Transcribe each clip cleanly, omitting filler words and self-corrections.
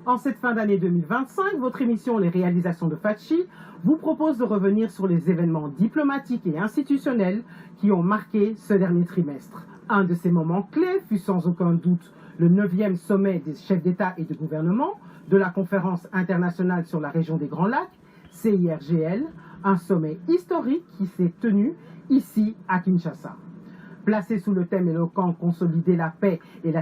En cette fin d'année 2025, votre émission Les réalisations de Fatchi vous propose de revenir sur les événements diplomatiques et institutionnels qui ont marqué ce dernier trimestre. Un de ces moments clés fut sans aucun doute le 9e sommet des chefs d'État et de gouvernement de la Conférence internationale sur la région des Grands Lacs, CIRGL, un sommet historique qui s'est tenu ici à Kinshasa. Placé sous le thème éloquent « Consolider la paix et la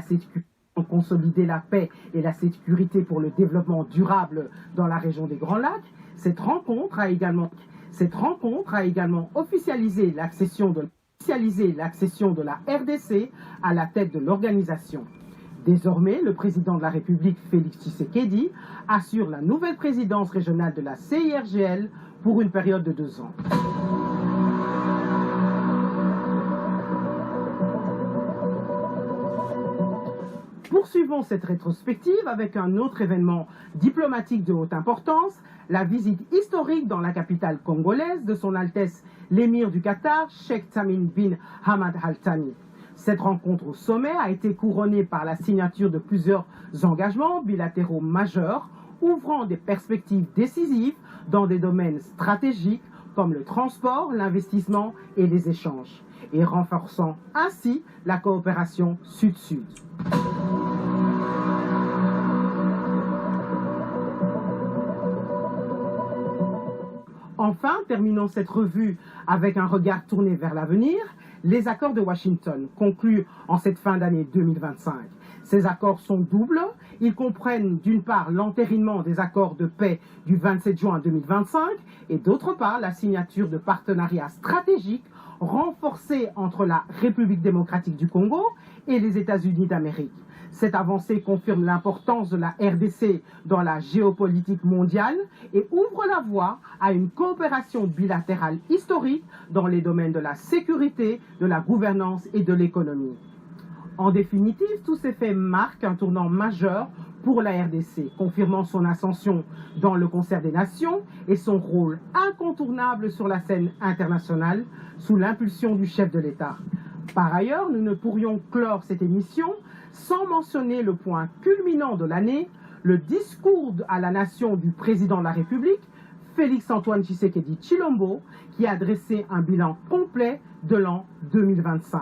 sécurité pour le développement durable dans la région des Grands Lacs, cette rencontre a également officialisé l'accession de la RDC à la tête de l'organisation. Désormais, le président de la République, Félix Tshisekedi, assure la nouvelle présidence régionale de la CIRGL pour une période de 2 ans. Poursuivons cette rétrospective avec un autre événement diplomatique de haute importance, la visite historique dans la capitale congolaise de son Altesse l'émir du Qatar, Sheikh Tamim bin Hamad Al Thani. Cette rencontre au sommet a été couronnée par la signature de plusieurs engagements bilatéraux majeurs, ouvrant des perspectives décisives dans des domaines stratégiques comme le transport, l'investissement et les échanges, et renforçant ainsi la coopération sud-sud. Enfin, terminons cette revue avec un regard tourné vers l'avenir, les accords de Washington, conclus en cette fin d'année 2025. Ces accords sont doubles. Ils comprennent d'une part l'entérinement des accords de paix du 27 juin 2025 et d'autre part la signature de partenariats stratégiques renforcés entre la République démocratique du Congo et les États-Unis d'Amérique. Cette avancée confirme l'importance de la RDC dans la géopolitique mondiale et ouvre la voie à une coopération bilatérale historique dans les domaines de la sécurité, de la gouvernance et de l'économie. En définitive, tous ces faits marquent un tournant majeur pour la RDC, confirmant son ascension dans le concert des nations et son rôle incontournable sur la scène internationale sous l'impulsion du chef de l'État. Par ailleurs, nous ne pourrions clore cette émission sans mentionner le point culminant de l'année, le discours à la nation du président de la République, Félix-Antoine Tshisekedi Tshilombo, qui a dressé un bilan complet de l'an 2025.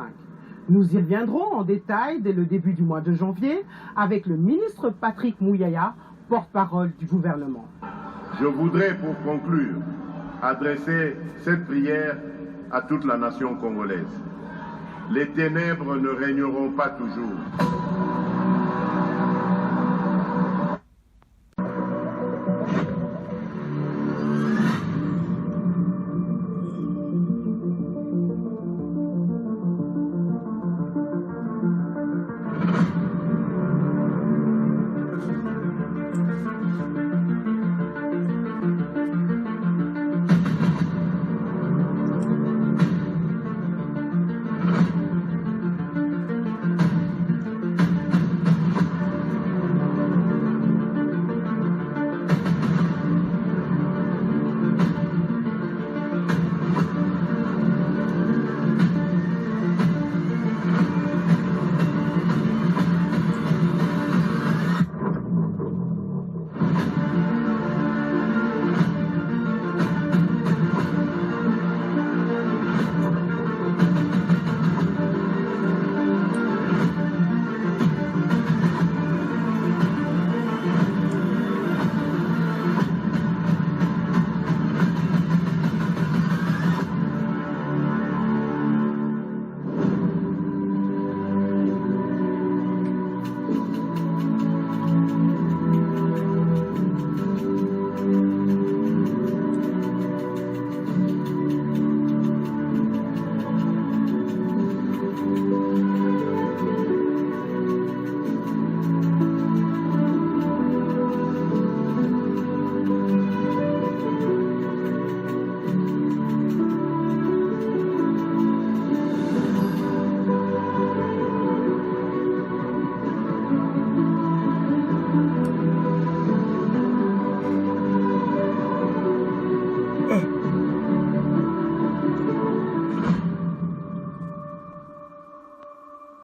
Nous y reviendrons en détail dès le début du mois de janvier avec le ministre Patrick Mouyaya, porte-parole du gouvernement. Je voudrais pour conclure adresser cette prière à toute la nation congolaise. Les ténèbres ne régneront pas toujours.